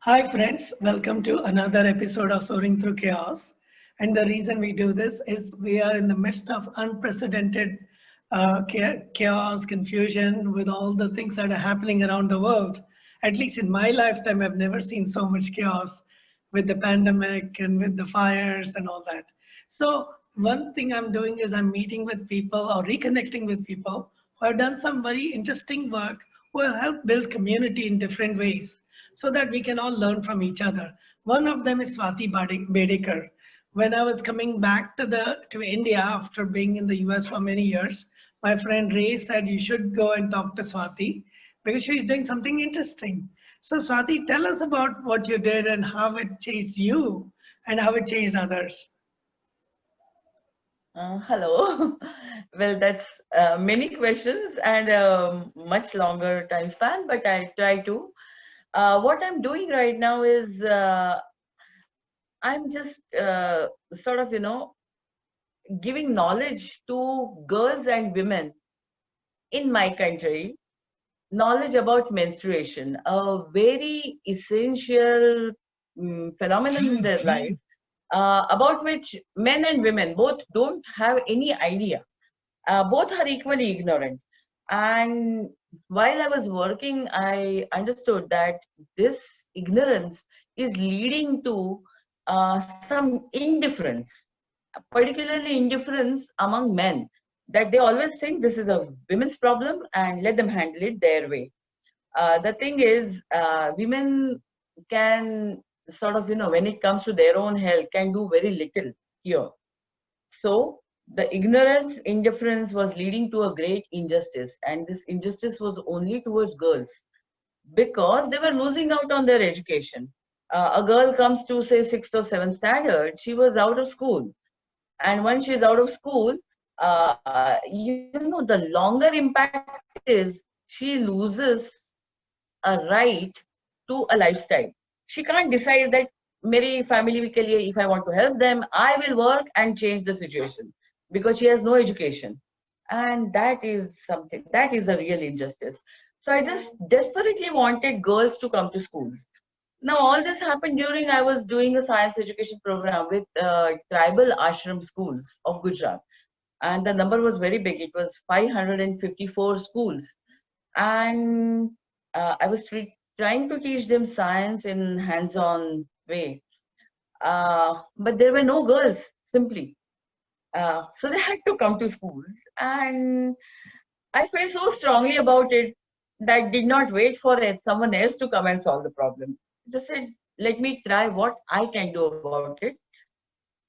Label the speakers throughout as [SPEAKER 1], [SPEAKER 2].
[SPEAKER 1] Hi, friends. Welcome to another episode of Soaring Through Chaos. And the reason we do this is we are in the midst of unprecedented chaos, confusion with all the things that are happening around the world. At least in my lifetime, I've never seen so much chaos with the pandemic and with the fires and all that. So, one thing I'm doing is I'm meeting with people or reconnecting with people who have done some very interesting work who have helped build community in different ways so that we can all learn from each other. One of them is Swati Bedekar. When I was coming back to India after being in the US for many years, my friend Ray said you should go and talk to Swati because she's doing something interesting. So Swati, tell us about what you did and how it changed you and how it changed others.
[SPEAKER 2] Hello. Well, that's many questions and much longer time span, but I'll try to. What I'm doing right now is I'm just sort of, giving knowledge to girls and women in my country, knowledge about menstruation, a very essential phenomenon in their life, about which men and women both don't have any idea. Both are equally ignorant. And while I was working, I understood that this ignorance is leading to some indifference, particularly indifference among men, that they always think this is a women's problem and let them handle it their way. The thing is, women can sort of, when it comes to their own health, can do very little here. So the ignorance, indifference was leading to a great injustice, and this injustice was only towards girls because they were losing out on their education. A girl comes to say sixth or seventh standard, she was out of school, and once she's out of school, the longer impact is she loses a right to a lifestyle. She can't decide that मेरी family के लिए if I want to help them, I will work and change the situation because she has no education, and that is something that is a real injustice. So I just desperately wanted girls to come to schools. Now all this happened during I was doing a science education program with tribal ashram schools of Gujarat, and the number was very big. It was 554 schools, and I was trying to teach them science in hands-on way. But there were no girls, simply. So they had to come to schools, and I felt so strongly about it that did not wait for it, someone else to come and solve the problem. Just said, let me try what I can do about it.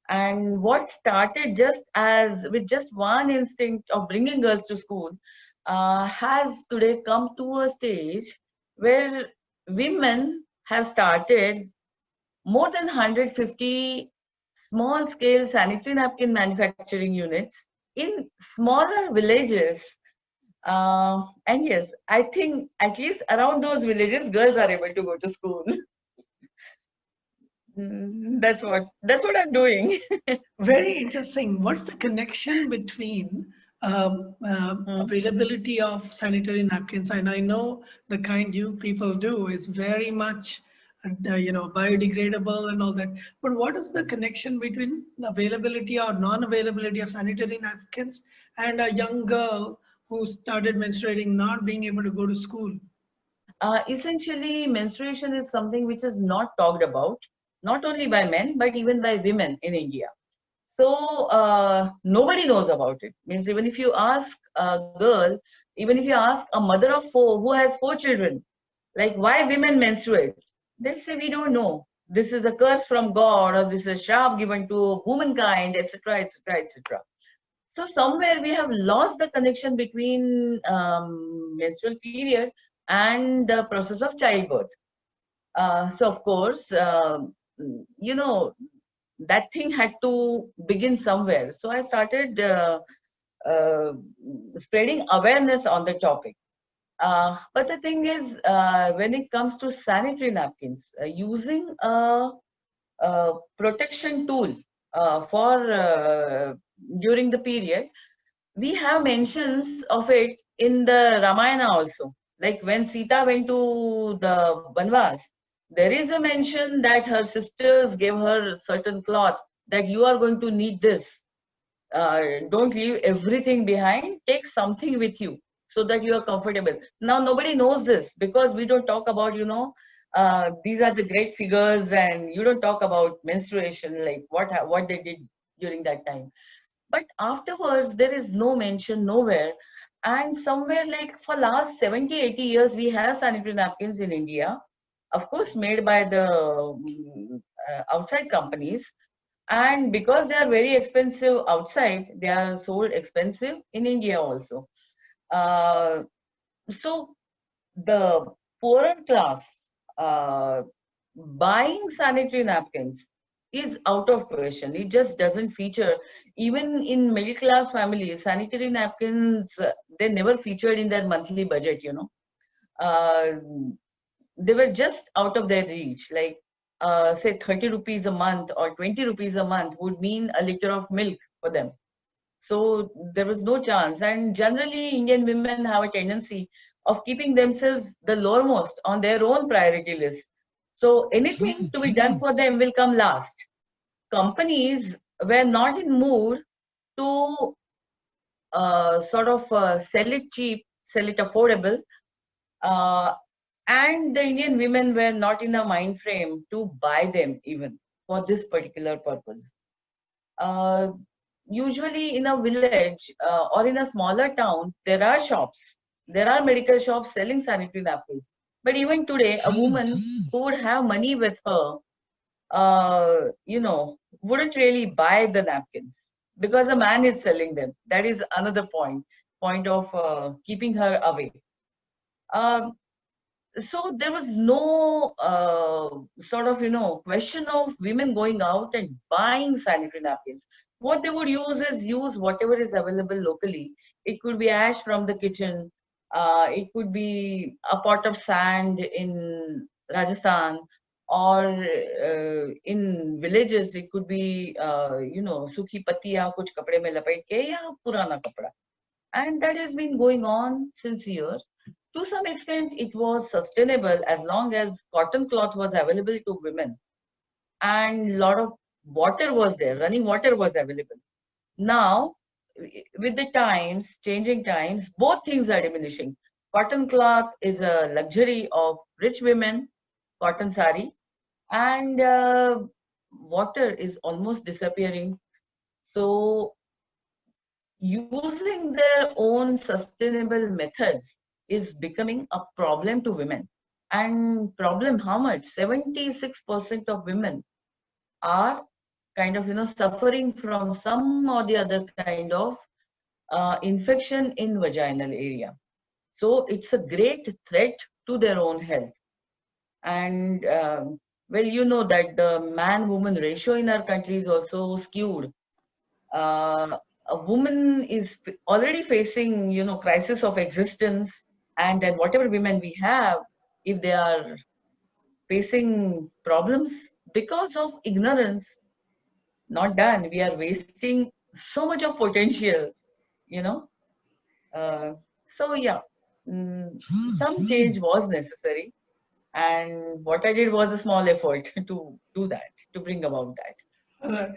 [SPEAKER 2] And what started just as with just one instinct of bringing girls to school has today come to a stage where women have started more than 150 small scale sanitary napkin manufacturing units in smaller villages. And yes, I think at least around those villages, girls are able to go to school. That's what I'm doing.
[SPEAKER 1] Very interesting. What's the connection between availability of sanitary napkins? And I know the kind you people do is very much, biodegradable and all that. But what is the connection between the availability or non-availability of sanitary napkins and a young girl who started menstruating not being able to go to school?
[SPEAKER 2] Essentially, menstruation is something which is not talked about, not only by men, but even by women in India. So nobody knows about it. Means even if you ask a girl, even if you ask a mother of four who has four children, like why women menstruate, they'll say we don't know. This is a curse from God, or this is a sharp given to womankind, etc., etc., etc. So somewhere we have lost the connection between menstrual period and the process of childbirth. So of course, you know, that thing had to begin somewhere. So I started uh, spreading awareness on the topic. But the thing is, when it comes to sanitary napkins, using a protection tool for during the period, we have mentions of it in the Ramayana also. Like when Sita went to the Banvas, There is a mention that her sisters gave her certain cloth, that you are going to need this. Don't leave everything behind. Take something with you so that you are comfortable. Now nobody knows this because we don't talk about, these are the great figures, and you don't talk about menstruation, like what they did during that time. But afterwards, there is no mention nowhere. And somewhere, like for last 70, 80 years, we have sanitary napkins in India, of course, made by the outside companies. And because they are very expensive outside, they are sold expensive in India also. Uh, so the poorer class uh, buying sanitary napkins is out of question. It just doesn't feature. Even in middle class families, sanitary napkins, they never featured in their monthly budget. Uh, they were just out of their reach. Like, say 30 rupees a month or 20 rupees a month would mean a liter of milk for them. So there was no chance. And generally, Indian women have a tendency of keeping themselves the lowermost on their own priority list. So anything to be done for them will come last. Companies were not in mood to sell it cheap, sell it affordable, uh, and the Indian women were not in a mind frame to buy them even for this particular purpose. Uh, Usually in a village or in a smaller town, there are shops, there are medical shops selling sanitary napkins. But even today, a woman who would have money with her, wouldn't really buy the napkins because a man is selling them. That is another point of keeping her away. Uh, so there was no question of women going out and buying sanitary napkins. What they would use whatever is available locally. It could be ash from the kitchen, it could be a pot of sand in Rajasthan, or in villages it could be sukhi pattiyan kuch kapde mein lapet ke ya purana kapda. And that has been going on since years. To some extent, it was sustainable as long as cotton cloth was available to women and a lot of water was there, running water was available. Now, with the times, changing times, both things are diminishing. Cotton cloth is a luxury of rich women, cotton sari, and water is almost disappearing. So using their own sustainable methods is becoming a problem to women. And problem how much? 76% of women are kind of suffering from some or the other kind of infection in vaginal area. So it's a great threat to their own health. And well, you know that the man-woman ratio in our country is also skewed. A woman is already facing crisis of existence, and then whatever women we have, if they are facing problems because of ignorance, not done, we are wasting so much of potential, you know uh, so yeah, some change was necessary, and what I did was a small effort to do that, to bring about that.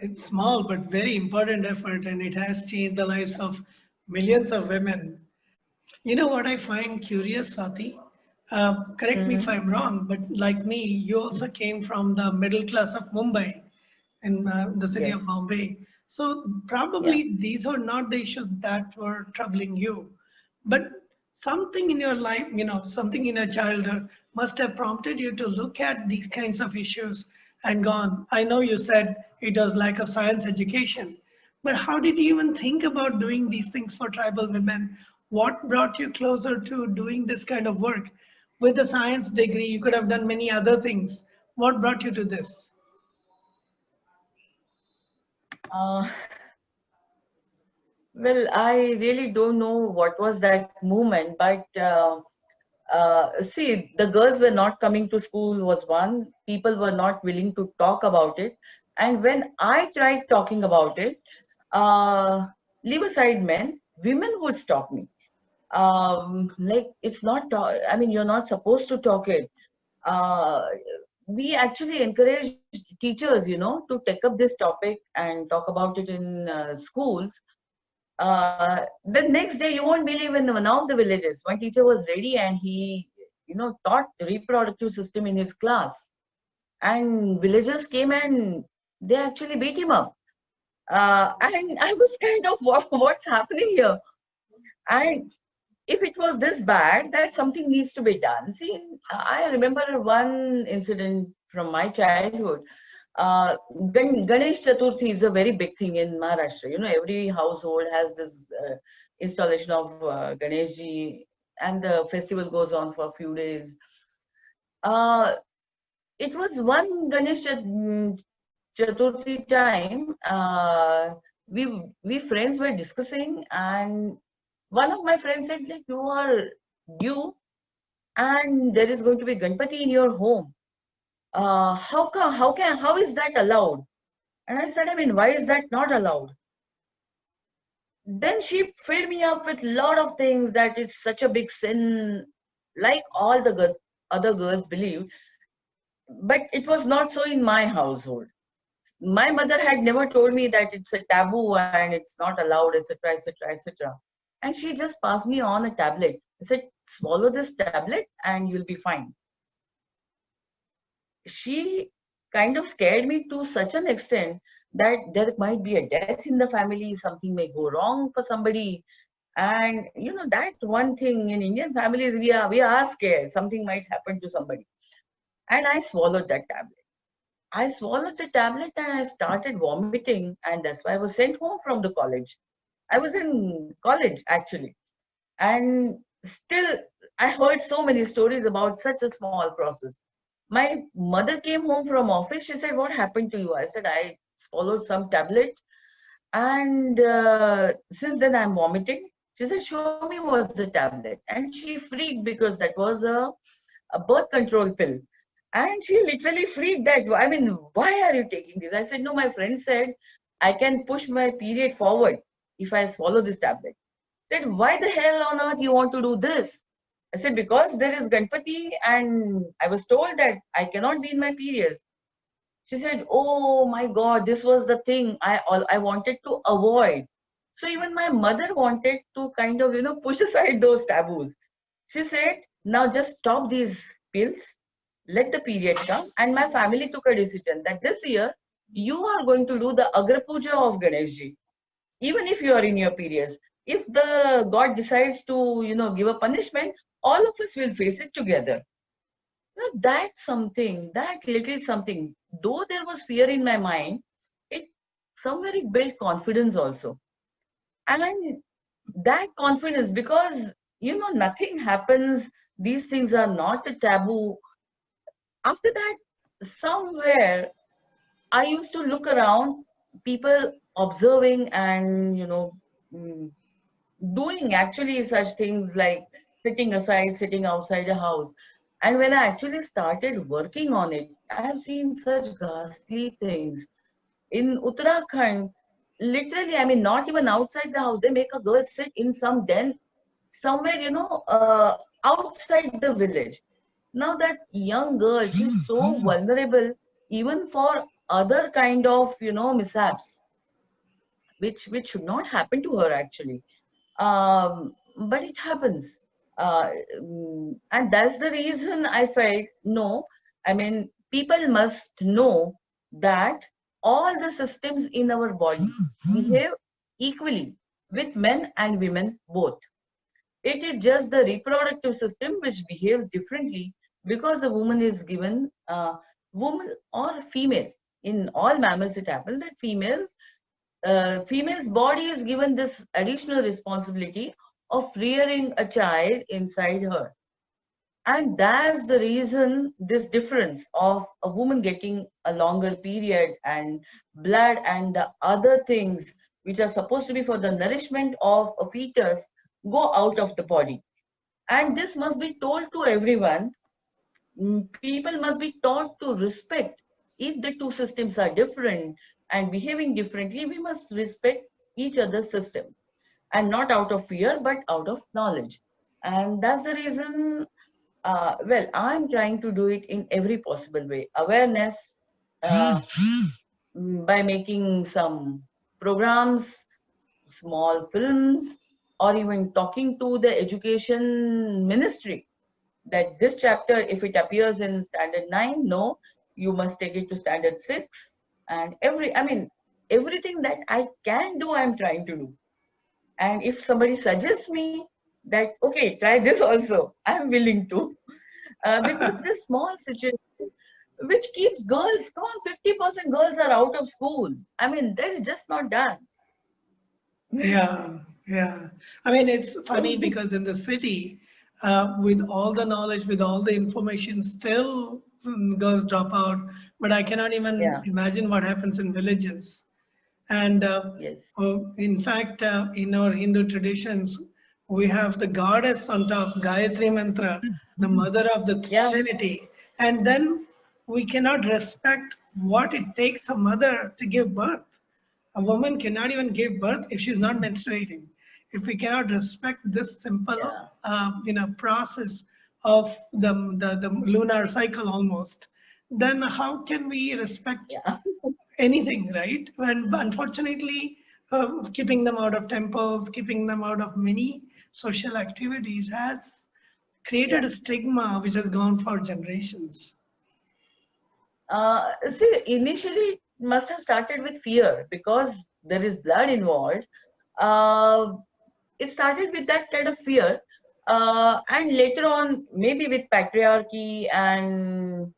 [SPEAKER 1] It's small but very important effort, and it has changed the lives of millions of women. You know what I find curious, Swati? Correct me if
[SPEAKER 2] Hmm.
[SPEAKER 1] I'm wrong, but like me, you also came from the middle class of Mumbai in the city of
[SPEAKER 2] Yes.
[SPEAKER 1] Bombay. So
[SPEAKER 2] Yeah.
[SPEAKER 1] probably these are not the issues that were troubling you, but something in your life, something in your childhood must have prompted you to look at these kinds of issues and gone. I know you said it was lack of science education, but how did you even think about doing these things for tribal women? What brought you closer to doing this kind of work? With a science degree, you could have done many other things. What brought you to this?
[SPEAKER 2] uh, well, I really don't know what was that movement, but see, the girls were not coming to school was one. People were not willing to talk about it. And when I tried talking about it, uh, leave aside men, women would stop me. Like, it's not, I mean, you're not supposed to talk it. Uh, we actually encourage teachers, to take up this topic and talk about it in schools. The next day, you won't believe, in one of the villages, one teacher was ready and he, taught reproductive system in his class. And villagers came and they actually beat him up. And I was kind of, what's happening here? And if it was this bad, that something needs to be done. See, I remember one incident from my childhood. Ganesh Chaturthi is a very big thing in Maharashtra. Every household has this installation of Ganesh Ji, and the festival goes on for a few days. It was one Ganesh Chaturthi time. We friends were discussing, and one of my friends said, like, you are due and there is going to be Ganpati in your home. How is that allowed? And I said, I mean, why is that not allowed? Then she filled me up with a lot of things, that it's such a big sin, like all the other girls believed. But it was not so in my household. My mother had never told me that it's a taboo and it's not allowed, etc., etc., etc. And she just passed me on a tablet. I said, swallow this tablet and you'll be fine. She kind of scared me to such an extent that there might be a death in the family, something may go wrong for somebody. And that one thing, in Indian families, we are scared something might happen to somebody. And I swallowed that tablet. I swallowed the tablet and I started vomiting, and that's why I was sent home from the college. I was in college actually. And still, I heard so many stories about such a small process. My mother came home from office. She said, what happened to you? I said, I swallowed some tablet, and since then I'm vomiting. She said, show me what's the tablet. And she freaked because that was a birth control pill. And she literally freaked that. I mean, why are you taking this? I said, no, my friend said, I can push my period forward if I swallow this tablet. Said, why the hell on earth you want to do this? I said, because there is Ganpati and I was told that I cannot be in my periods. She said, oh my God, this was the thing I wanted to avoid. So even my mother wanted to kind of, push aside those taboos. She said, now just stop these pills, let the period come. And my family took a decision that this year you are going to do the Agra Puja of Ganeshji, even if you are in your periods. If the God decides to, give a punishment, all of us will face it together. That's something, that little something, though there was fear in my mind, it somewhere it built confidence also. And that confidence, because, nothing happens, these things are not a taboo. After that, somewhere, I used to look around, people observing and, doing actually such things like sitting aside, sitting outside a house. And when I actually started working on it, I have seen such ghastly things. In Uttarakhand, literally, I mean, not even outside the house, they make a girl sit in some den somewhere, outside the village. Now that young girl, she's so vulnerable, even for other kind of, mishaps, which should not happen to her actually. But it happens. And that's the reason I felt, no, I mean, people must know that all the systems in our body behave equally with men and women both. It is just the reproductive system which behaves differently because a woman is given, woman or female, in all mammals it happens that female's body is given this additional responsibility of rearing a child inside her. And that's the reason this difference of a woman getting a longer period and blood and the other things which are supposed to be for the nourishment of a fetus go out of the body. And this must be told to everyone. People must be taught to respect. If the two systems are different and behaving differently, we must respect each other's system, and not out of fear, but out of knowledge. And that's the reason Well, I'm trying to do it in every possible way. Awareness, uh, by making some programs, small films, or even talking to the education ministry that this chapter, if it appears in standard 9, no, you must take it to standard 6. And everything that I can do, I'm trying to do. And if somebody suggests me that, okay, try this also, I'm willing to. Because this small situation, which keeps girls, come on, 50% girls are out of school. I mean, that is just not done.
[SPEAKER 1] Yeah, yeah. I mean, it's
[SPEAKER 2] So,
[SPEAKER 1] funny because in the city, with all the knowledge, with all the information, still girls drop out. But I cannot even
[SPEAKER 2] yeah,
[SPEAKER 1] imagine what happens in villages. And
[SPEAKER 2] yes,
[SPEAKER 1] in fact, in our Hindu traditions, we have the goddess on top, Gayatri Mantra, the mother of the
[SPEAKER 2] yeah,
[SPEAKER 1] Trinity. And then we cannot respect what it takes a mother to give birth. A woman cannot even give birth if she's not menstruating. If we cannot respect this simple,
[SPEAKER 2] yeah,
[SPEAKER 1] process of the lunar cycle almost, then how can we respect
[SPEAKER 2] yeah.
[SPEAKER 1] anything, right? And unfortunately, keeping them out of temples, keeping them out of many social activities has created
[SPEAKER 2] Yeah.
[SPEAKER 1] a stigma which has gone for generations.
[SPEAKER 2] See, initially it must have started with fear because there is blood involved. Uh, it started with that kind of fear. And later on, maybe with patriarchy and,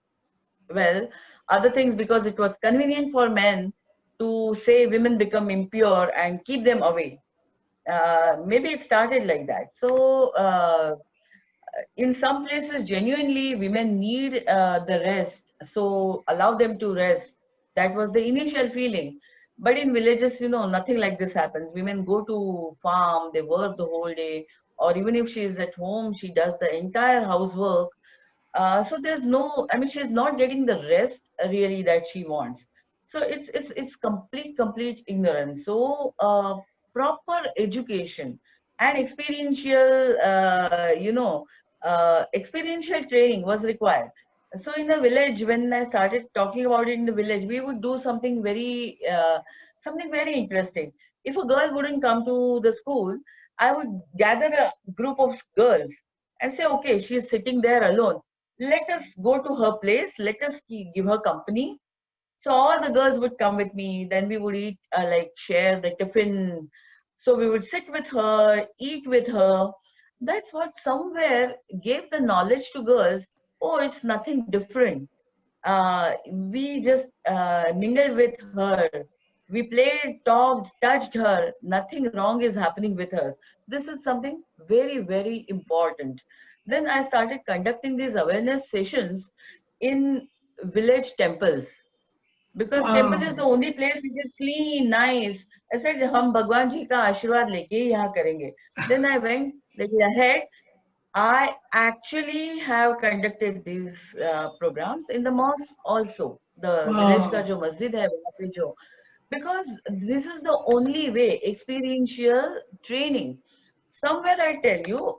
[SPEAKER 2] well, other things, because it was convenient for men to say women become impure and keep them away. Maybe it started like that. So, in some places genuinely women need the rest, so allow them to rest. That was the initial feeling. But in villages, nothing like this happens. Women go to farm, they work the whole day, or even if she is at home, she does the entire housework. So there's no, I mean, she's not getting the rest really that she wants. So it's complete ignorance. So proper education and experiential training was required. So in the village, when I started talking about it in the village, we would do something very interesting. If a girl wouldn't come to the school, I would gather a group of girls and say, okay, she's sitting there alone, let us go to her place, let us give her company. So all the girls would come with me, then we would eat, like share the tiffin. So we would sit with her, eat with her. That's what somewhere gave the knowledge to girls. Oh, it's nothing different. We just mingled with her. We played, talked, touched her. Nothing wrong is happening with us. This is something very, very important. Then I started conducting these awareness sessions in village temples, because temple is the
[SPEAKER 1] Wow.
[SPEAKER 2] only place which is clean, nice. I said, हम भगवान जी का आशीर्वाद लेके ही यहाँ करेंगे. Then I went little ahead. I actually have conducted these programs in the mosque also. The village ka
[SPEAKER 1] Wow.
[SPEAKER 2] jo masjid hai, वहाँ पे जो, because this is the only way, experiential training. Somewhere I tell you,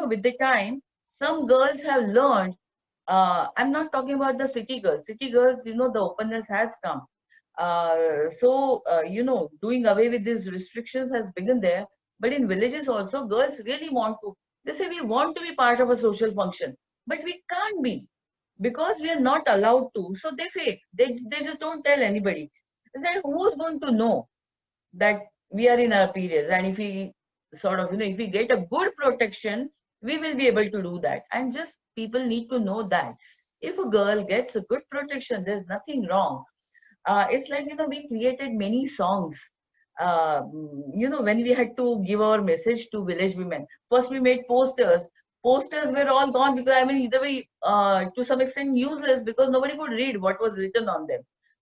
[SPEAKER 2] with the time, some girls have learned. I'm not talking about the city girls. City girls, the openness has come. Doing away with these restrictions has begun there. But in villages also, girls really want to. They say we want to be part of a social function, but we can't be because we are not allowed to. So they fake. They just don't tell anybody. It's like, who's going to know that we are in our periods? And if we if we get a good protection, we will be able to do that. And just people need to know that if a girl gets a good protection, there's nothing wrong. It's like, we created many songs. When we had to give our message to village women, first we made posters. Posters were all gone because, I mean, they were to some extent useless because nobody could read what was written on them.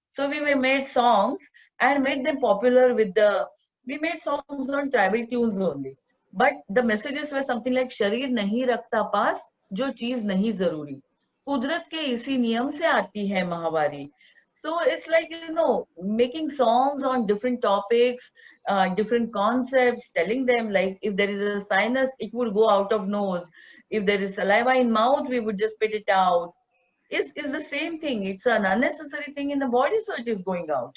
[SPEAKER 2] So we made songs and made them popular we made songs on tribal tunes only. But the messages were something like, शरीर नहीं रखता पास जो चीज नहीं जरूरी, कुदरत के इसी नियम से आती है महावारी. So it's like, making songs on different topics, different concepts, telling them like if there is a sinus, it would go out of nose. If there is saliva in mouth, we would just spit it out. Is the same thing. It's an unnecessary thing in the body, so it is going out.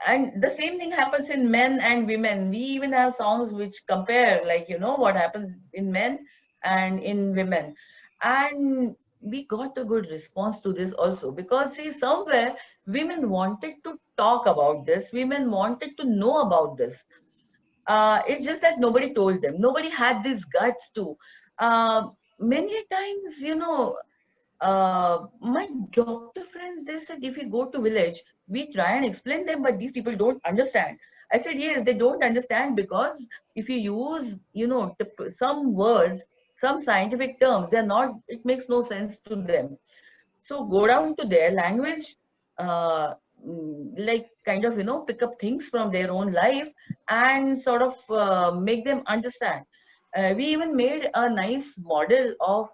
[SPEAKER 2] And the same thing happens in men and women. We even have songs which compare, like, what happens in men and in women. And we got a good response to this also, because see, somewhere women wanted to talk about this, women wanted to know about this. It's just that nobody told them, nobody had these guts to. Many times, my doctor friends, they said, if we go to village, we try and explain them, but these people don't understand. I said, yes, they don't understand, because if you use, some words, some scientific terms, they're not, it makes no sense to them. So go down to their language, uh, like kind of, pick up things from their own life and sort of make them understand. We even made a nice model of,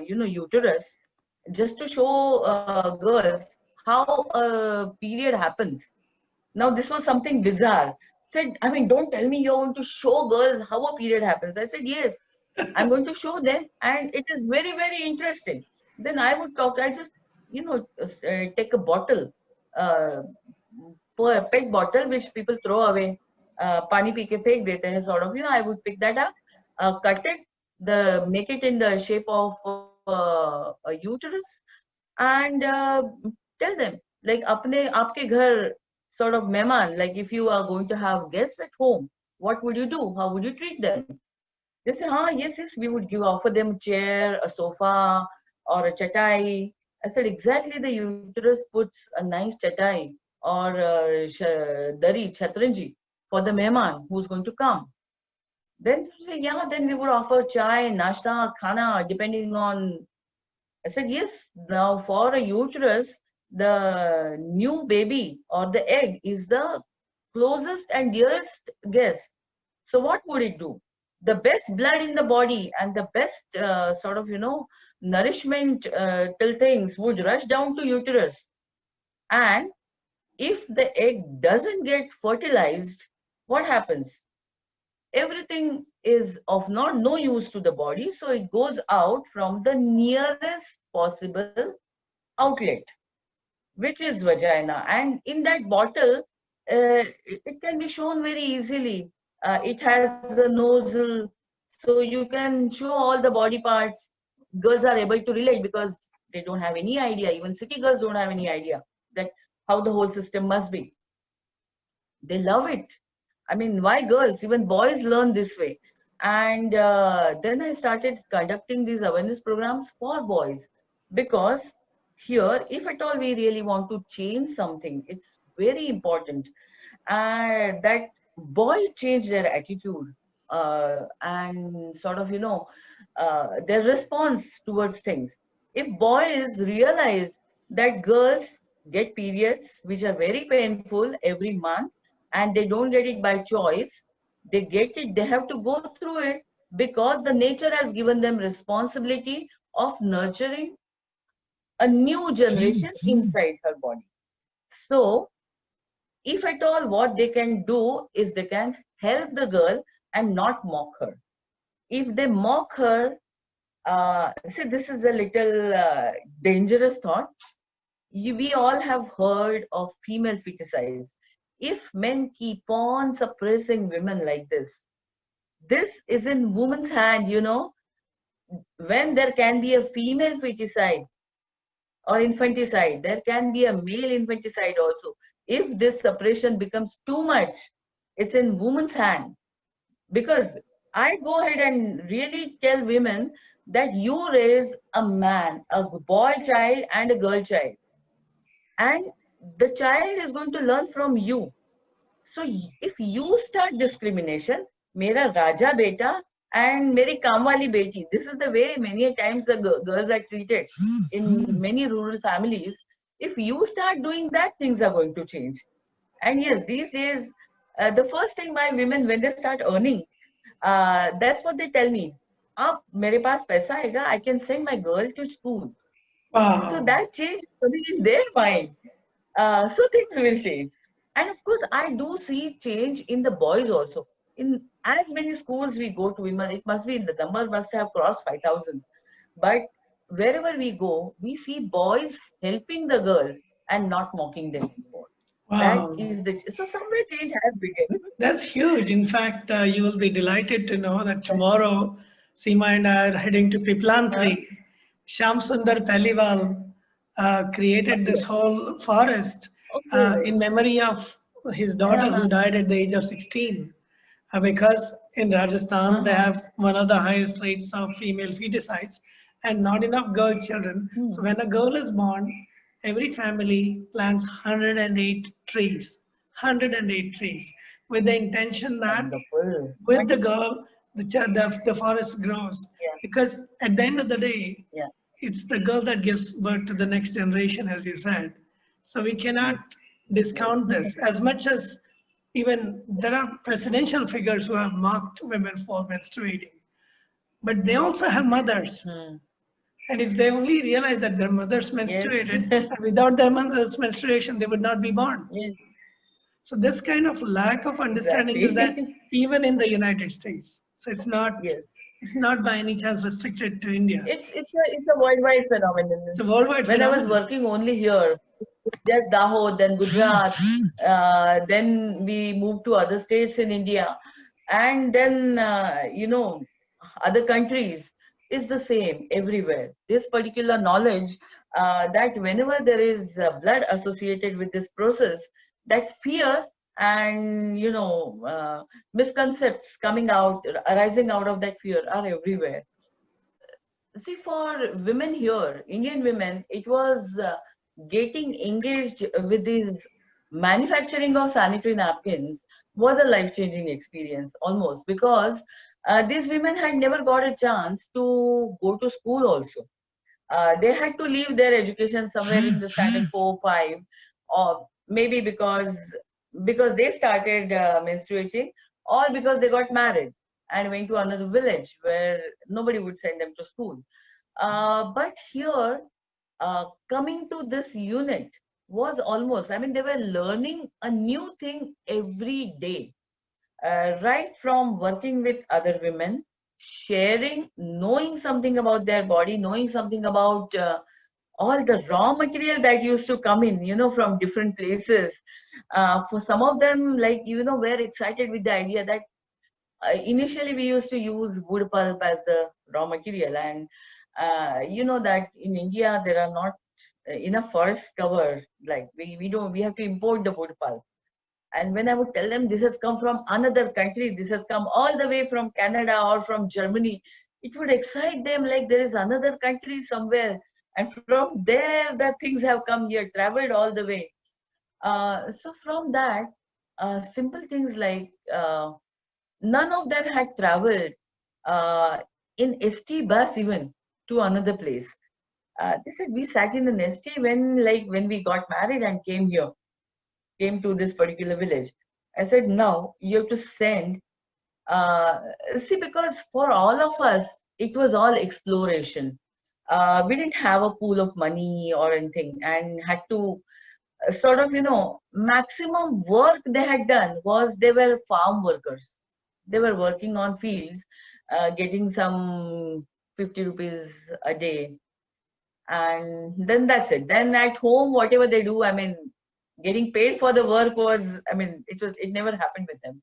[SPEAKER 2] uterus, just to show girls how a period happens. Now, this was something bizarre. Said, I mean, don't tell me you're going to show girls how a period happens. I said, yes, I'm going to show them, and it is very, very interesting. Then I would talk, I just, take a bottle, uh, a pet bottle, which people throw away. Pani pi ke phek dete hai, sort of, I would pick that up, cut it, make it in the shape of a uterus, and tell them, like, aapke ghar, sort of mehman, like if you are going to have guests at home, what would you do? How would you treat them? They say, yes, yes, we would offer them a chair, a sofa, or a chatai. I said, exactly, the uterus puts a nice chatai or dari, chatranji for the mehman who's going to come. Then, yeah, then we would offer chai, nashta, khana, depending on. I said, yes, now for a uterus, the new baby or the egg is the closest and dearest guest. So what would it do? The best blood in the body and the best sort of, nourishment till things would rush down to uterus. And if the egg doesn't get fertilized, what happens? Everything is of no use to the body, so it goes out from the nearest possible outlet, which is vagina. And in that bottle, it can be shown very easily. It has a nozzle, so you can show all the body parts. Girls are able to relate because they don't have any idea. Even city girls don't have any idea that how the whole system must be. They love it. I mean, why girls? Even boys learn this way. And then I started conducting these awareness programs for boys, because here, if at all we really want to change something, it's very important that boys change their attitude and sort of, their response towards things. If boys realize that girls get periods which are very painful every month, and they don't get it by choice, they get it, they have to go through it because the nature has given them responsibility of nurturing a new generation inside her body. So if at all, what they can do is they can help the girl and not mock her. If they mock her, see, this is a little dangerous thought. We all have heard of female feticide. If men keep on suppressing women like this is in woman's hand, when there can be a female feticide or infanticide, there can be a male infanticide also. If this suppression becomes too much, it's in woman's hand. Because I go ahead and really tell women that you raise a man, a boy child and a girl child, and the child is going to learn from you. So if you start discrimination, mera raja beta and meri kamwali beti, this is the way many times the girls are treated in many rural families. If you start doing that, things are going to change. And yes, these days, the first thing my women, when they start earning, that's what they tell me. Mere paas paisa aega, I can send my girl to school.
[SPEAKER 1] Wow.
[SPEAKER 2] So that change in their mind. So things will change. And of course, I do see change in the boys also. in as many schools we go to, it must be, the number must have crossed 5,000. But wherever we go, we see boys helping the girls and not mocking them anymore. That
[SPEAKER 1] Wow,
[SPEAKER 2] is the, so somewhere change has begun.
[SPEAKER 1] that's huge. In fact, you will be delighted to know that tomorrow Seema and I are heading to
[SPEAKER 2] Huh?
[SPEAKER 1] Piplantri. Sham Sundar Paliwal created this whole forest
[SPEAKER 2] Okay.
[SPEAKER 1] in memory of his daughter
[SPEAKER 2] Uh-huh.
[SPEAKER 1] who died at the age of 16. Because in Rajasthan they
[SPEAKER 2] Uh-huh.
[SPEAKER 1] have one of the highest rates of female feticides and not enough girl children.
[SPEAKER 2] Hmm.
[SPEAKER 1] So when a girl is born, every family plants 108 trees, 108 trees, with the intention that
[SPEAKER 2] Wonderful.
[SPEAKER 1] with the girl, the forest grows.
[SPEAKER 2] Yeah.
[SPEAKER 1] Because at the end of the day,
[SPEAKER 2] Yeah.
[SPEAKER 1] it's the girl that gives birth to the next generation, as you said. So we cannot
[SPEAKER 2] Yes.
[SPEAKER 1] discount
[SPEAKER 2] Yes.
[SPEAKER 1] this as much as even there are presidential figures who have mocked women for menstruating, but they also have mothers.
[SPEAKER 2] Hmm.
[SPEAKER 1] And if they only realize that their mothers
[SPEAKER 2] Yes.
[SPEAKER 1] menstruated, and without their mother's menstruation, they would not be born.
[SPEAKER 2] Yes.
[SPEAKER 1] So this kind of lack of understanding is that
[SPEAKER 2] Exactly.
[SPEAKER 1] even in the United States. So
[SPEAKER 2] Yes.
[SPEAKER 1] it's not by any chance restricted to India.
[SPEAKER 2] It's a worldwide phenomenon.
[SPEAKER 1] It's a worldwide
[SPEAKER 2] When I was
[SPEAKER 1] phenomenon.
[SPEAKER 2] working only here, just Dahod, then Gujarat, then we moved to other states in India, and then other countries, is the same everywhere. This particular knowledge, that whenever there is blood associated with this process, that fear and misconceptions coming out, arising out of that fear, are everywhere. See, for women here, Indian women, it was getting engaged with this manufacturing of sanitary napkins was a life-changing experience almost, because these women had never got a chance to go to school also. They had to leave their education somewhere in the standard 4, 5, or maybe because they started menstruating, or because they got married and went to another village where nobody would send them to school. But here, coming to this unit was almost, I mean, they were learning a new thing every day, right from working with other women, sharing, knowing something about their body, knowing something about all the raw material that used to come in, from different places. For some of them, like, were excited with the idea that initially we used to use wood pulp as the raw material, and that in India there are not enough forest cover. Like, we have to import the wood pulp. And when I would tell them this has come from another country, this has come all the way from Canada or from Germany, it would excite them, like there is another country somewhere. And from there, the things have come here, traveled all the way. So from that, simple things like none of them had traveled uh, in ST bus even to another place. They said we sat in an ST when we got married and came to this particular village. I said, now you have to send, uh, see, because for all of us, it was all exploration. We didn't have a pool of money or anything, and had to maximum work they had done was, they were farm workers. They were working on fields, getting some 50 rupees a day, and then that's it. Then at home, whatever they do, I mean, getting paid for the work was, I mean, it never happened with them.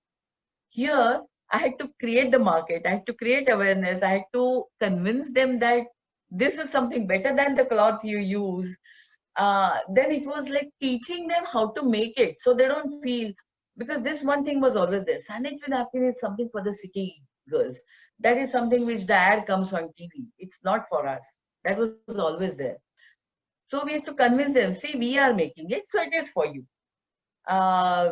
[SPEAKER 2] Here, I had to create the market, I had to create awareness, I had to convince them that this is something better than the cloth you use. Then it was like teaching them how to make it so they don't feel, because this one thing was always there, sanitary napkin is something for the city girls. That is something which the ad comes on TV. It's not for us. That was always there. So we have to convince them, see, we are making it, so it is for you. Uh,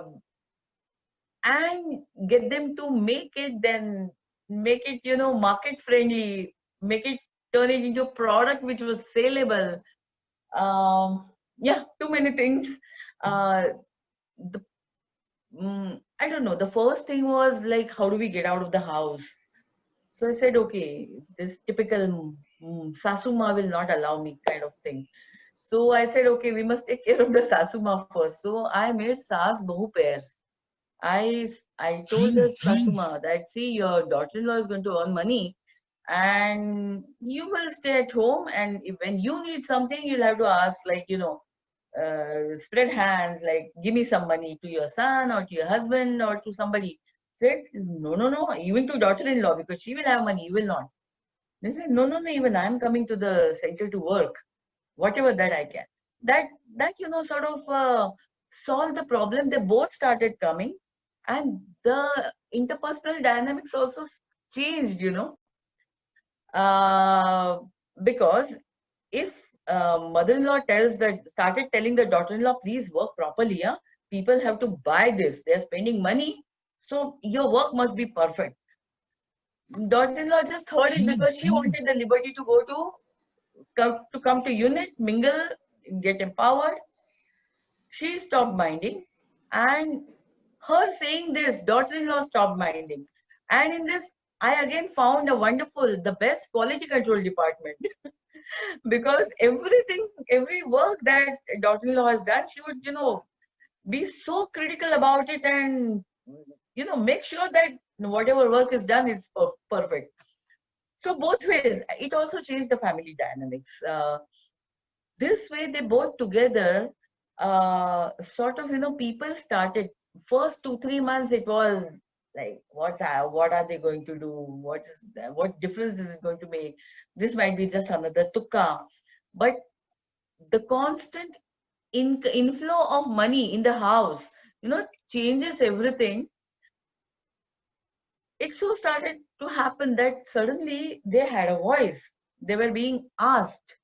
[SPEAKER 2] and get them to make it, then make it, market friendly, make it, turn it into a product which was saleable. Yeah, too many things. Uh, the, I don't know. The first thing was like, how do we get out of the house? So I said, okay, this typical Sasuma will not allow me kind of thing. So I said, okay, we must take care of the Sasuma first. So I made Sas Bahu pairs. I told the customer that, see, your daughter-in-law is going to earn money, and you will stay at home, and when you need something, you'll have to ask, like, spread hands, like, give me some money to your son or to your husband or to somebody. Said, no, no, no, even to daughter-in-law, because she will have money, you will not. They said, no, no, no, even I'm coming to the center to work, whatever that I can. That, sort of solved the problem. They both started coming, and the interpersonal dynamics also changed. Uh, because if mother-in-law started telling the daughter-in-law, please work properly, yeah? People have to buy this. They're spending money, so your work must be perfect. Daughter-in-law just heard it because she wanted the liberty to come to unit, mingle, get empowered. She stopped minding, and her saying this, daughter-in-law stopped minding. And in this, I again found the best quality control department. Because every work that daughter-in-law has done, she would, be so critical about it, and, make sure that whatever work is done is perfect. So both ways, it also changed the family dynamics. This way, they both together, sort of, people started, first 2 3 months, it was like, what are they going to do, what difference is it going to make, this might be just another tukka. But the constant inflow of money in the house, changes everything. It so started to happen that suddenly they had a voice. They were being asked,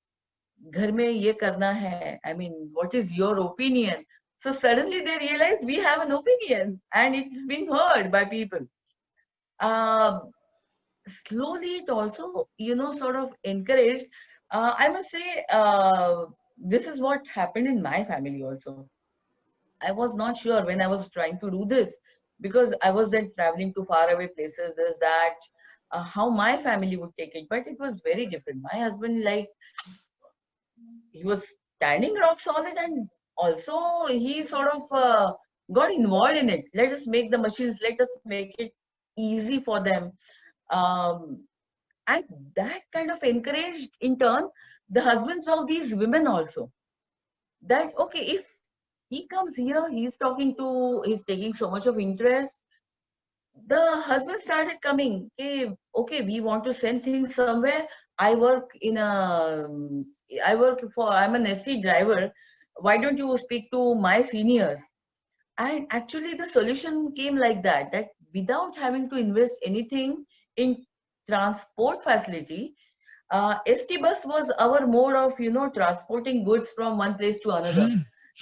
[SPEAKER 2] घर में ये करना है, I mean, what is your opinion? So suddenly they realized we have an opinion, and it's being heard by people. Uh, Slowly it also, sort of encouraged. I must say, this is what happened in my family also. I was not sure when I was trying to do this, because I was then traveling to faraway places, this, that, how my family would take it. But it was very different. My husband, like, he was standing rock solid, and also he sort of got involved in it. Let us make the machines, let us make it easy for them. Um, and that kind of encouraged, in turn, the husbands of these women also. That, okay, if he comes here, he's taking so much of interest. The husband started coming. Okay, we want to send things somewhere. I work I'm an SC driver. Why don't you speak to my seniors? And actually, the solution came like that without having to invest anything in transport facility, ST bus was our mode of, transporting goods from one place to another,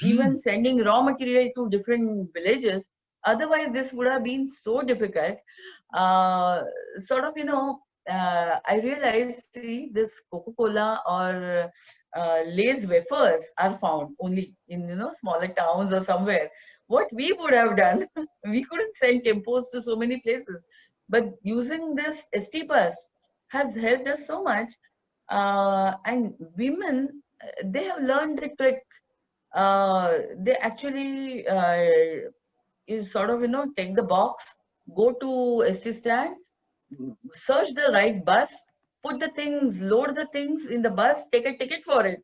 [SPEAKER 2] even sending raw material to different villages. Otherwise, this would have been so difficult. Sort of, I realized, see, this Coca-Cola or Lay's wafers are found only in, smaller towns or somewhere. What we would have done, we couldn't send tempos to so many places. But using this ST bus has helped us so much. And women, they have learned the trick. They actually you sort of, take the box, go to ST stand, search the right bus, put the things, load the things in the bus, take a ticket for it,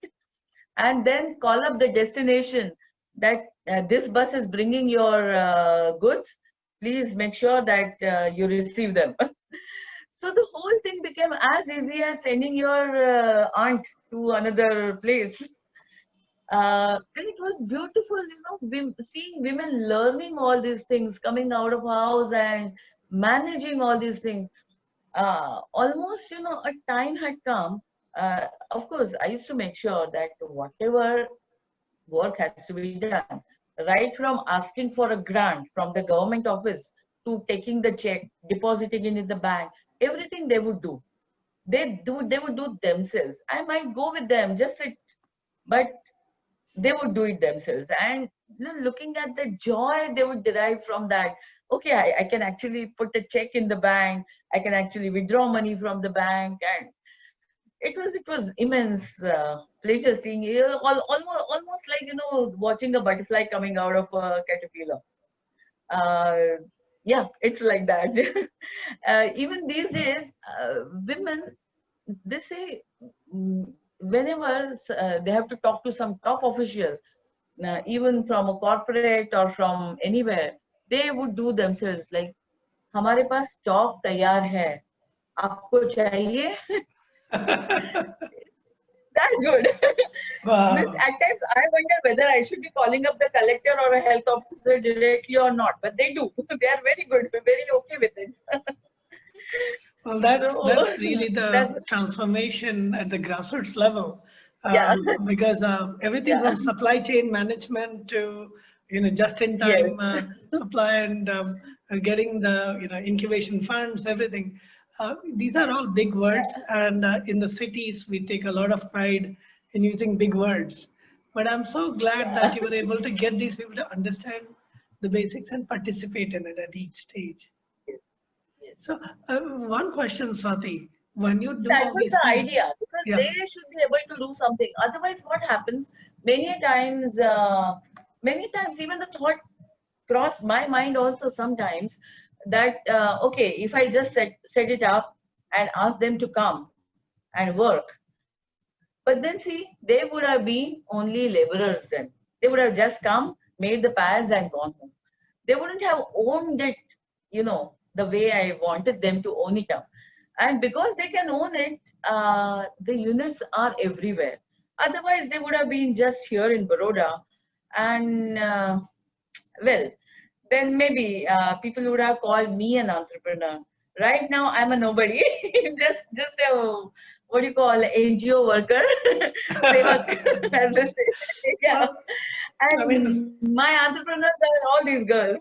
[SPEAKER 2] and then call up the destination that this bus is bringing your goods. Please make sure that you receive them. So the whole thing became as easy as sending your aunt to another place. And it was beautiful, seeing women learning all these things, coming out of house and managing all these things. Almost, a time had come. Of course, I used to make sure that whatever work has to be done, right from asking for a grant from the government office to taking the check, depositing it in the bank, everything they would do. They would do themselves. I might go with them, just sit, but they would do it themselves. And looking at the joy they would derive from that. Okay, I can actually put a check in the bank, I can actually withdraw money from the bank, and it was immense pleasure seeing it. Almost like, watching a butterfly coming out of a caterpillar. uh, yeah, it's like that. Even these days, women, they say, whenever they have to talk to some top official, even from a corporate or from anywhere, they would do themselves like, हमारे पास stock तैयार है, आपको चाहिए? That's good. Miss,
[SPEAKER 1] Wow.
[SPEAKER 2] at times I wonder whether I should be calling up the collector or a health officer directly or not, but they do. They are very good, very okay with it.
[SPEAKER 1] Well,
[SPEAKER 2] So
[SPEAKER 1] that's really
[SPEAKER 2] that's,
[SPEAKER 1] the transformation at the grassroots level,
[SPEAKER 2] yeah,
[SPEAKER 1] because everything
[SPEAKER 2] yeah,
[SPEAKER 1] from supply chain management to just in
[SPEAKER 2] yes,
[SPEAKER 1] time supply and getting the incubation funds, everything. These are all big words,
[SPEAKER 2] yeah,
[SPEAKER 1] and in the cities we take a lot of pride in using big words. But I'm so glad that
[SPEAKER 2] yeah,
[SPEAKER 1] you were able to get these people to understand the basics and participate in it at each stage.
[SPEAKER 2] yes, yes.
[SPEAKER 1] So, one question, Swati, when you do
[SPEAKER 2] That
[SPEAKER 1] all
[SPEAKER 2] was
[SPEAKER 1] these
[SPEAKER 2] the
[SPEAKER 1] things,
[SPEAKER 2] idea, because
[SPEAKER 1] yeah,
[SPEAKER 2] they should be able to do something. Otherwise, what happens? Many times, even the thought crossed my mind also sometimes that okay, if I just set it up and ask them to come and work, but then see, they would have been only laborers then. They would have just come, made the pads and gone home. They wouldn't have owned it, the way I wanted them to own it up. And because they can own it, the units are everywhere. Otherwise, they would have been just here in Baroda. And well, then maybe people would have called me an entrepreneur. Right now, I'm a nobody, just a what do you call NGO worker, sevak, as they say. Yeah,
[SPEAKER 1] well, I mean,
[SPEAKER 2] and my entrepreneurs are all these girls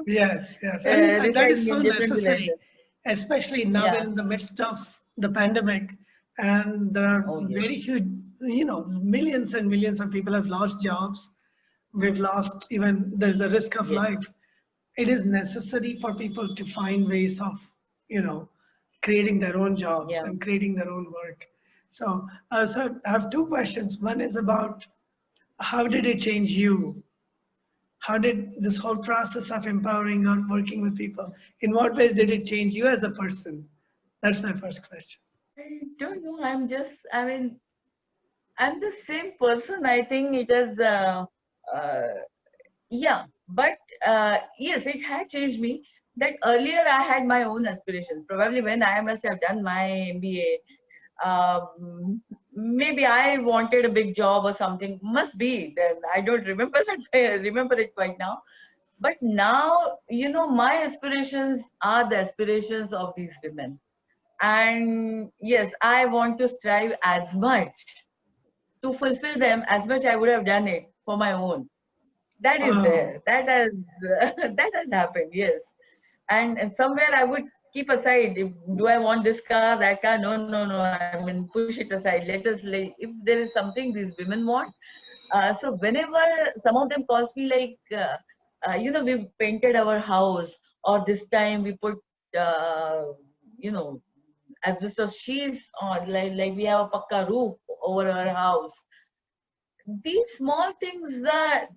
[SPEAKER 1] yes, yes, and that is
[SPEAKER 2] residing
[SPEAKER 1] so
[SPEAKER 2] in different
[SPEAKER 1] necessary,
[SPEAKER 2] villages.
[SPEAKER 1] especially now we're
[SPEAKER 2] Yeah.
[SPEAKER 1] in the midst of the pandemic, and there are
[SPEAKER 2] Oh yes.
[SPEAKER 1] very huge, millions and millions of people have lost jobs. We've lost even, there's a risk of
[SPEAKER 2] Yes.
[SPEAKER 1] life. It is necessary for people to find ways of, you know, creating their own jobs
[SPEAKER 2] Yeah.
[SPEAKER 1] and creating their own work. So I have two questions. One is about how did it change you? How did this whole process of empowering or working with people, in what ways did it change you as a person? That's my first question.
[SPEAKER 2] I don't know. I mean, I'm the same person. I think it is, uh, yeah. But yes, it had changed me. That earlier I had my own aspirations. Probably when I must have done my MBA, maybe I wanted a big job or something. Must be. Then I don't remember that. I remember it quite now. But now, my aspirations are the aspirations of these women. And yes, I want to strive as much to fulfill them as much I would have done it for my own. That is there.
[SPEAKER 1] Wow.
[SPEAKER 2] That has that has happened. Yes, and somewhere I would keep aside. Do I want this car, that car? No, no, no. I mean, push it aside. Let us. If there is something these women want. So whenever some of them calls me like, we painted our house, or this time we put, you know, asbestos sheets on, like we have a pakka roof over our house. These small things are,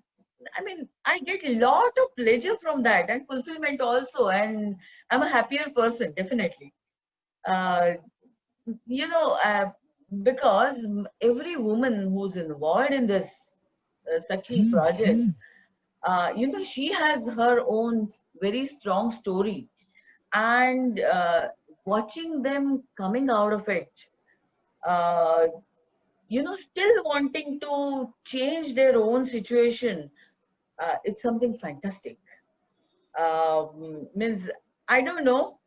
[SPEAKER 2] I mean, I get a lot of pleasure from that and fulfillment also, and I'm a happier person, definitely. Uh, you know, uh, because every woman who's involved in this Sakhi project, she has her own very strong story, and watching them coming out of it, uh, still wanting to change their own situation, it's something fantastic. Means, I don't know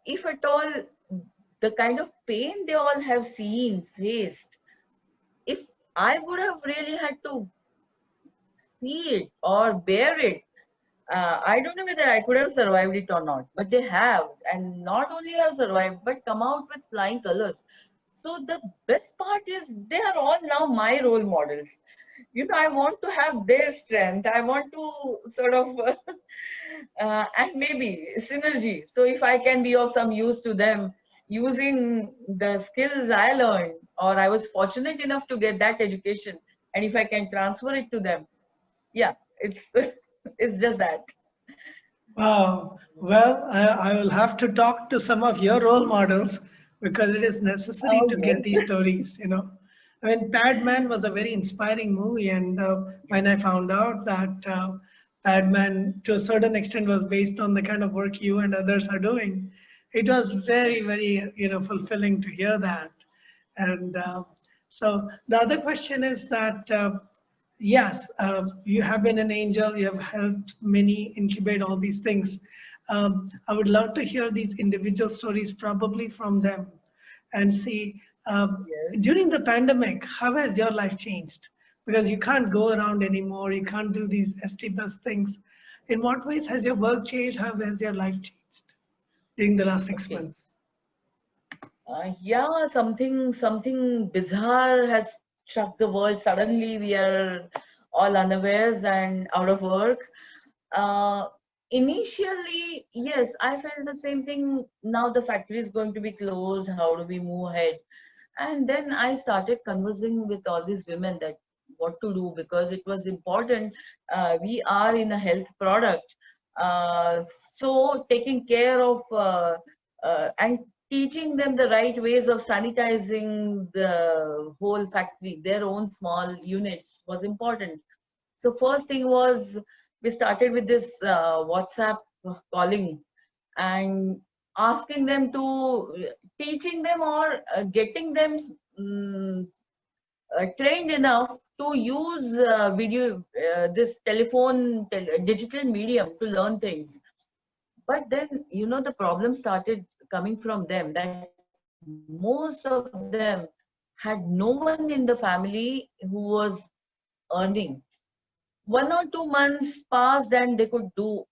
[SPEAKER 2] if at all the kind of pain they all have seen, faced, if I would have really had to see it or bear it, I don't know whether I could have survived it or not, but they have, and not only have survived, but come out with flying colors. So the best part is they are all now my role models. I want to have their strength. I want to sort of, and maybe synergy. So if I can be of some use to them using the skills I learned, or I was fortunate enough to get that education, and if I can transfer it to them, yeah, it's it's just that.
[SPEAKER 1] Wow. Well, I will have to talk to some of your role models because it is necessary
[SPEAKER 2] Oh,
[SPEAKER 1] to get these
[SPEAKER 2] yes.
[SPEAKER 1] stories, you know. I mean, Padman was a very inspiring movie, and when I found out that Padman, to a certain extent, was based on the kind of work you and others are doing, it was very, very, fulfilling to hear that. And so the other question is that, yes, you have been an angel, you have helped many incubate all these things. I would love to hear these individual stories, probably from them, and see
[SPEAKER 2] Yes.
[SPEAKER 1] during the pandemic, how has your life changed? Because you can't go around anymore, you can't do these ST bus things. In what ways has your work changed? How has your life changed during the last six
[SPEAKER 2] Okay.
[SPEAKER 1] months?
[SPEAKER 2] Yeah, something bizarre has struck the world. Suddenly, we are all unawares and out of work. Uh, Initially, yes, I felt the same thing. Now the factory is going to be closed. How do we move ahead? And then I started conversing with all these women that what to do because it was important. We are in a health product, uh, so taking care of and teaching them the right ways of sanitizing the whole factory, their own small units, was important. So first thing was we started with this WhatsApp calling and asking them to teaching them or getting them trained enough to use video this digital medium to learn things. But then the problem started coming from them that most of them had no one in the family who was earning. 1 or 2 months passed and they could do.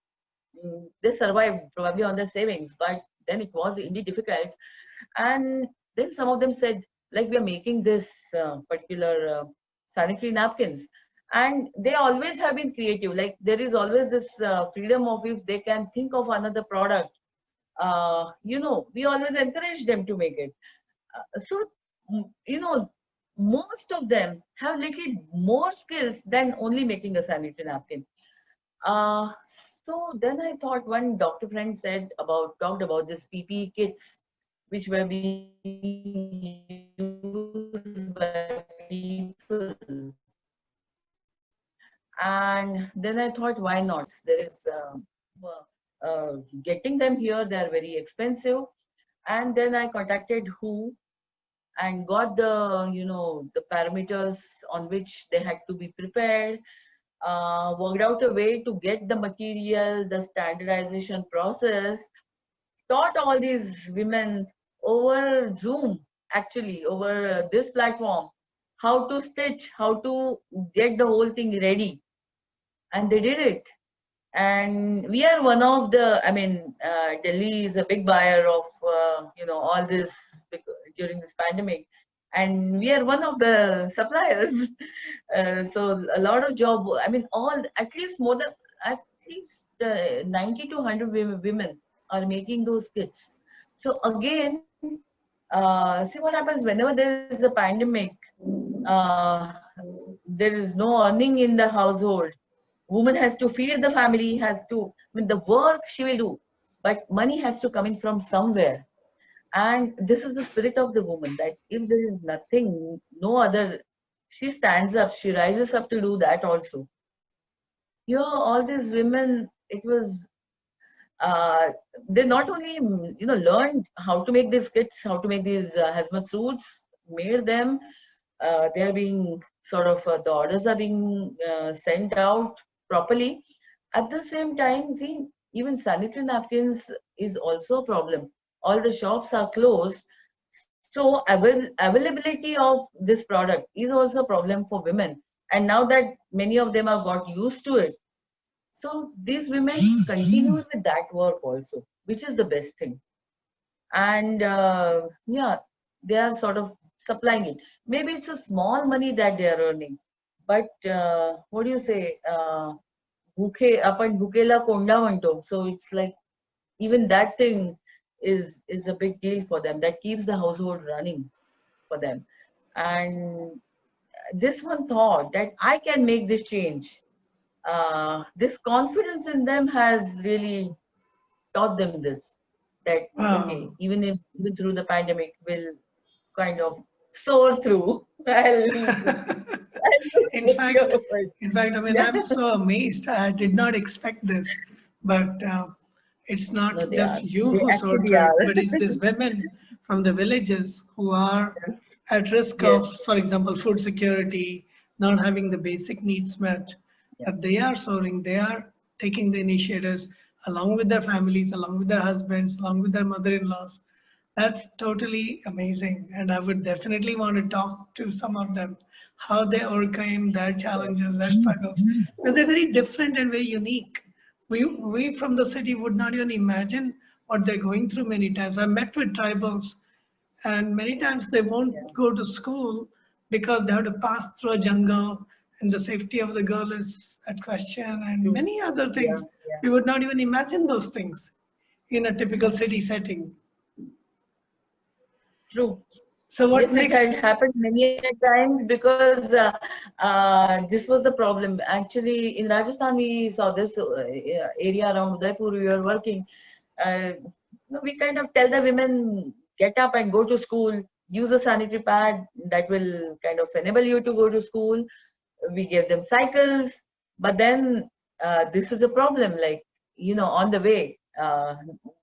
[SPEAKER 2] They survived probably on their savings, but then it was indeed difficult. And then some of them said, like, we are making this particular sanitary napkins. And they always have been creative. Like, there is always this freedom of if they can think of another product, we always encourage them to make it. So, most of them have little more skills than only making a sanitary napkin. Uh, so then I thought one doctor friend talked about this PPE kits, which were being used by people. And then I thought, why not? Getting them here, they're very expensive. And then I contacted WHO and got the parameters on which they had to be prepared, worked out a way to get the material, the standardization process, taught all these women over Zoom, actually, over this platform, how to stitch, how to get the whole thing ready. And they did it. And we are one of Delhi is a big buyer of, all this during this pandemic. And we are one of the suppliers. So a lot of job, at least at least 90 to 100 women are making those kits. So again, see what happens whenever there is a pandemic, uh, there is no earning in the household. Woman has to feed the family, the work she will do, but money has to come in from somewhere. And this is the spirit of the woman, that if there is nothing, no other, she stands up, she rises up to do that also. All these women, it was, uh, they not only, learned how to make these kits, how to make these hazmat suits, made them, they are being the orders are being sent out properly. At the same time, see, even sanitary napkins is also a problem. All the shops are closed, so availability of this product is also a problem for women. And now that many of them have got used to it, so these women continue with that work also, which is the best thing. And yeah, they are supplying it. Maybe it's a small money that they are earning, but what do you say? आपण भुकेला कोंडा म्हणतो. So it's like even that thing is a big deal for them. That keeps the household running for them. And this one thought that I can make this change. this confidence in them has really taught them this, that okay,
[SPEAKER 1] Wow.
[SPEAKER 2] even through the pandemic, we'll kind of soar through. I'll
[SPEAKER 1] In
[SPEAKER 2] take
[SPEAKER 1] fact,
[SPEAKER 2] your word.
[SPEAKER 1] I mean,
[SPEAKER 2] Yeah.
[SPEAKER 1] I'm so amazed. I did not expect this, but it's
[SPEAKER 2] No,
[SPEAKER 1] not
[SPEAKER 2] they
[SPEAKER 1] just
[SPEAKER 2] are.
[SPEAKER 1] you
[SPEAKER 2] They
[SPEAKER 1] who soared
[SPEAKER 2] actually
[SPEAKER 1] through it,
[SPEAKER 2] are.
[SPEAKER 1] but it's these women from the villages who are at risk
[SPEAKER 2] Yes.
[SPEAKER 1] of, for example, food security, not having the basic needs met.
[SPEAKER 2] Yeah.
[SPEAKER 1] But they are soaring. They are taking the initiatives along with their families, along with their husbands, along with their mother-in-laws. That's totally amazing. And I would definitely want to talk to some of them, how they overcame their
[SPEAKER 2] Yes.
[SPEAKER 1] challenges, their struggles, because they're very different and very unique. We from the city would not even imagine what they're going through many times. I met with tribals, and many times they won't
[SPEAKER 2] Yeah.
[SPEAKER 1] go to school because they have to pass through a jungle, and the safety of the girl is at question, and
[SPEAKER 2] True.
[SPEAKER 1] many other
[SPEAKER 2] Yeah.
[SPEAKER 1] things.
[SPEAKER 2] Yeah.
[SPEAKER 1] We would not even imagine those things in a typical city setting.
[SPEAKER 2] True.
[SPEAKER 1] So what
[SPEAKER 2] Yes, it had
[SPEAKER 1] next?
[SPEAKER 2] happened many a times because this was the problem. Actually, in Rajasthan, we saw this area around Udaipur. We were working. We kind of tell the women, get up and go to school. Use a sanitary pad that will kind of enable you to go to school. We gave them cycles, but then this is a problem. Like, on the way,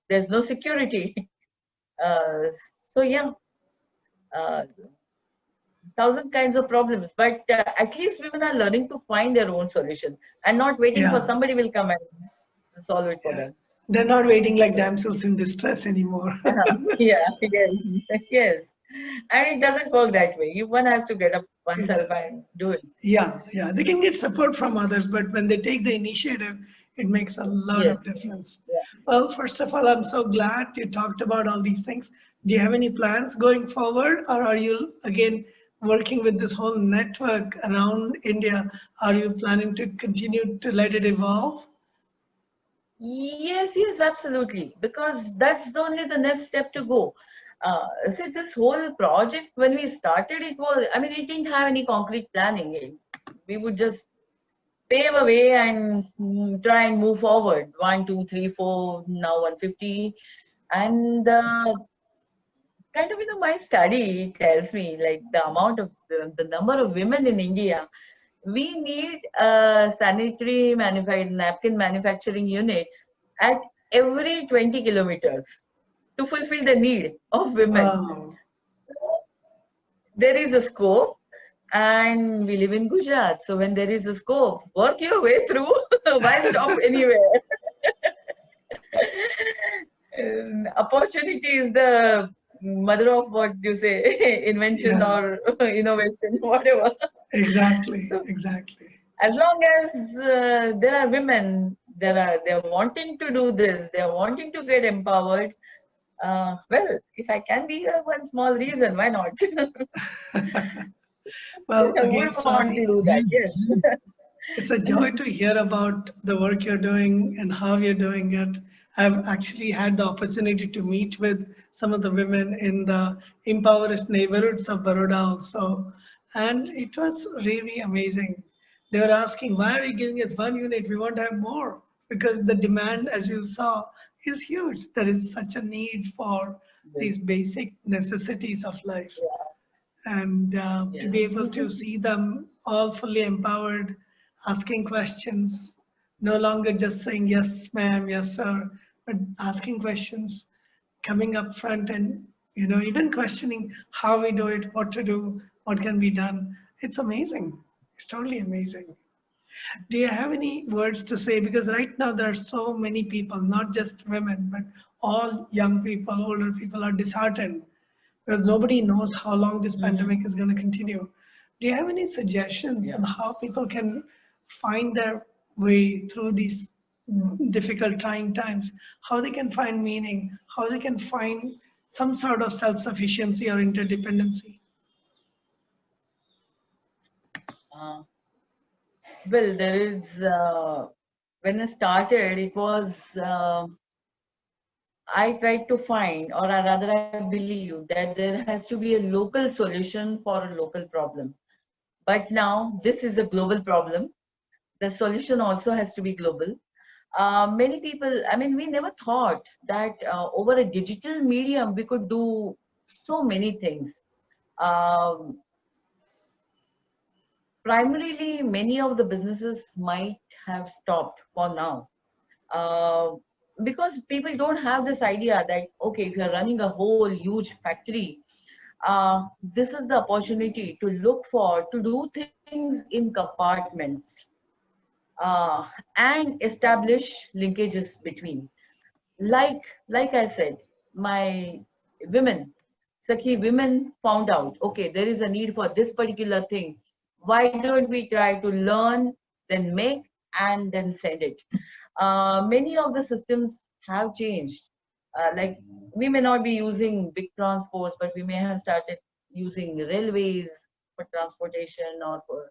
[SPEAKER 2] there's no security. Uh, so yeah. Uh, thousand kinds of problems, but at least women are learning to find their own solution and not waiting for
[SPEAKER 1] Yeah,
[SPEAKER 2] somebody will come and solve it for
[SPEAKER 1] yeah.
[SPEAKER 2] them.
[SPEAKER 1] They're not waiting like
[SPEAKER 2] So
[SPEAKER 1] damsels in distress anymore.
[SPEAKER 2] yeah, yes, yes, and it doesn't work that way. One has to get up oneself and do it.
[SPEAKER 1] Yeah, yeah. They can get support from others, but when they take the initiative, it makes a lot of
[SPEAKER 2] Yes,
[SPEAKER 1] difference.
[SPEAKER 2] yeah.
[SPEAKER 1] Well, first of all, I'm so glad you talked about all these things. Do you have any plans going forward, or are you again working with this whole network around India? Are you planning to continue to let it evolve?
[SPEAKER 2] Yes, yes, absolutely. Because that's the only the next step to go. See, this whole project, when we started, it was, I mean, it didn't have any concrete planning. We would just pave a way and try and move forward. 1, 2, 3, 4, now 150. And kind of, my study tells me like the amount of the number of women in India. We need a sanitary napkin manufacturing unit at every 20 kilometers to fulfill the need of women.
[SPEAKER 1] Wow.
[SPEAKER 2] There is a scope, and we live in Gujarat. So when there is a scope, work your way through. Why stop anywhere? Opportunity is the mother of what you say, invention
[SPEAKER 1] Yeah,
[SPEAKER 2] or innovation, whatever.
[SPEAKER 1] exactly,
[SPEAKER 2] So
[SPEAKER 1] exactly.
[SPEAKER 2] as long as there are women, they're wanting to do this, they're wanting to get empowered. Well, if I can be one small reason, why not?
[SPEAKER 1] Well,
[SPEAKER 2] I
[SPEAKER 1] again,
[SPEAKER 2] would want to
[SPEAKER 1] sorry.
[SPEAKER 2] do that. Yes.
[SPEAKER 1] It's a joy to hear about the work you're doing and how you're doing it. I've actually had the opportunity to meet with some of the women in the impoverished neighborhoods of Baroda also, and it was really amazing. They were asking, why are you giving us one unit? We want to have more because the demand, as you saw, is huge. There is such a need for these
[SPEAKER 2] Yes.
[SPEAKER 1] basic necessities of life,
[SPEAKER 2] Yeah.
[SPEAKER 1] and to be
[SPEAKER 2] Yes.
[SPEAKER 1] able to see them all fully empowered, asking questions, no longer just saying yes, ma'am, yes, sir, but asking questions, coming up front and even questioning how we do it, what to do, what can be done. It's amazing. It's totally amazing. Do you have any words to say? Because right now there are so many people, not just women, but all young people, older people are disheartened because nobody knows how long this
[SPEAKER 2] Mhm.
[SPEAKER 1] pandemic is going to continue. Do you have any suggestions
[SPEAKER 2] Yeah.
[SPEAKER 1] on how people can find their way through these difficult, trying times? How they can find meaning? How they can find some sort of self-sufficiency or interdependency?
[SPEAKER 2] Uh, well, there is, when I started, it was, I tried to find, or rather, I believe that there has to be a local solution for a local problem. But now this is a global problem. The solution also has to be global. Many people, I mean, we never thought that over a digital medium we could do so many things. Um, Primarily, many of the businesses might have stopped for now, uh, because people don't have this idea that, okay, if you're running a whole huge factory, this is the opportunity to look for, to do things in compartments, and establish linkages between. Like I said, my women, Sakhi women found out, okay, there is a need for this particular thing. Why don't we try to learn, then make, and then send it? Many of the systems have changed. Like, we may not be using big transports, but we may have started using railways for transportation, or for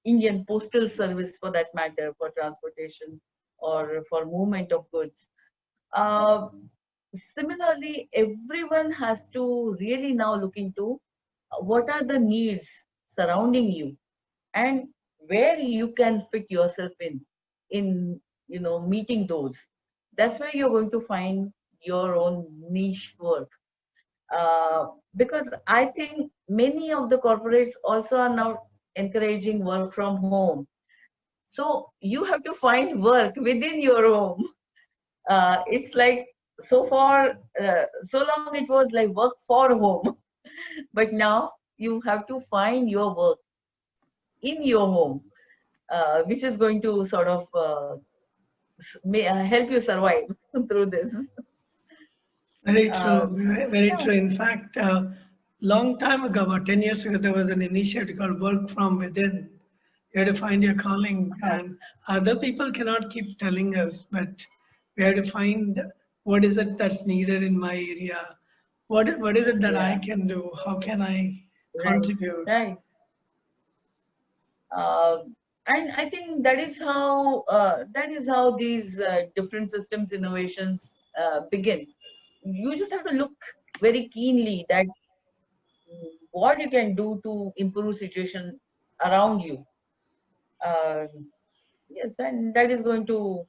[SPEAKER 2] Indian postal service for that matter, for transportation or for movement of goods. Uh, Similarly, everyone has to really now look into what are the needs surrounding you, and where you can fit yourself in meeting those. That's where you're going to find your own niche work. Because I think many of the corporates also are now encouraging work from home. So you have to find work within your home. It's like, so far, so long it was like work for home, but now you have to find your work in your home, which is going to sort of help you survive through this.
[SPEAKER 1] Very true,
[SPEAKER 2] Um,
[SPEAKER 1] very
[SPEAKER 2] yeah,
[SPEAKER 1] true. In fact, long time ago, about 10 years ago, there was an initiative called Work from Within. You have to find your calling, and other people cannot keep telling us, but we have to find what is it that's needed in my area. What is it that I
[SPEAKER 2] yeah,
[SPEAKER 1] can do? How can I
[SPEAKER 2] right,
[SPEAKER 1] contribute?
[SPEAKER 2] right. And I think that is how these different systems innovations begin. You just have to look very keenly that what you can do to improve situation around you. Yes, and that is going to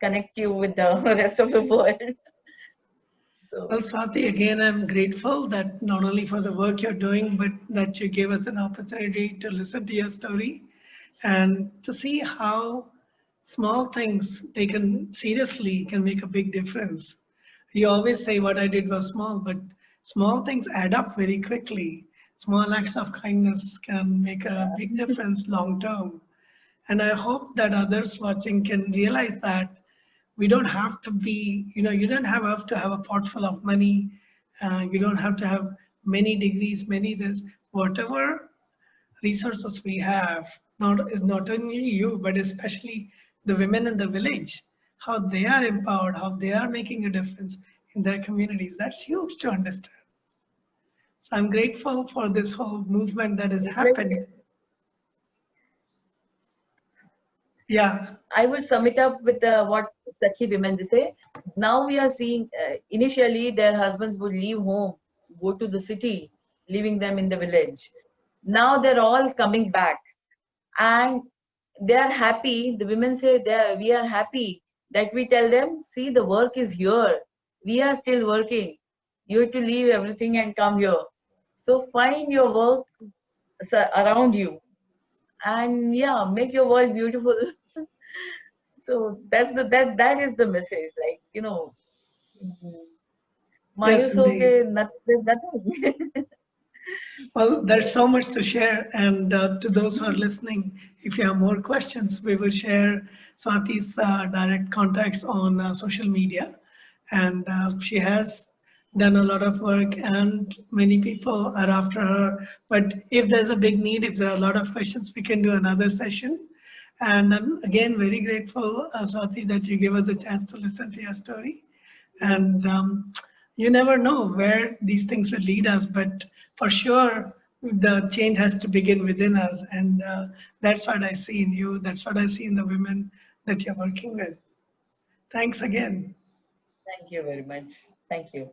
[SPEAKER 2] connect you with the rest of the world.
[SPEAKER 1] Well,
[SPEAKER 2] So
[SPEAKER 1] Swati, again, I'm grateful that not only for the work you're doing, but that you gave us an opportunity to listen to your story and to see how small things taken seriously can make a big difference. You always say what I did was small, but small things add up very quickly. Small acts of kindness can make a big difference long term. And I hope that others watching can realize that we don't have to be, you don't have to have a pot full of money. You don't have to have many degrees, many this, whatever resources we have, not only you, but especially the women in the village, how they are empowered, how they are making a difference in their communities. That's huge to understand. So I'm grateful for this whole movement that has
[SPEAKER 2] it's like,
[SPEAKER 1] happened. Yeah,
[SPEAKER 2] I would sum it up with what Sakhi women they say. Now we are seeing, initially their husbands would leave home, go to the city, leaving them in the village. Now they're all coming back, and they are happy. The women say, we are happy that we tell them, see, the work is here. We are still working. You have to leave everything and come here. So find your work around you, and yeah, make your world beautiful. So that is the message. Like,
[SPEAKER 1] yes,
[SPEAKER 2] Mayus
[SPEAKER 1] indeed.
[SPEAKER 2] okay, there's nothing.
[SPEAKER 1] Well, there's
[SPEAKER 2] So
[SPEAKER 1] so much to share. And to those who are listening, if you have more questions, we will share Swati's direct contacts on social media. And she has done a lot of work, and many people are after her. But if there's a big need, if there are a lot of questions, we can do another session. And I'm again very grateful, Swati, that you gave us a chance to listen to your story. And you never know where these things will lead us, but for sure the change has to begin within us. And that's what I see in you, that's what I see in the women that you're working with. Thanks again.
[SPEAKER 2] thank you very much. Thank you.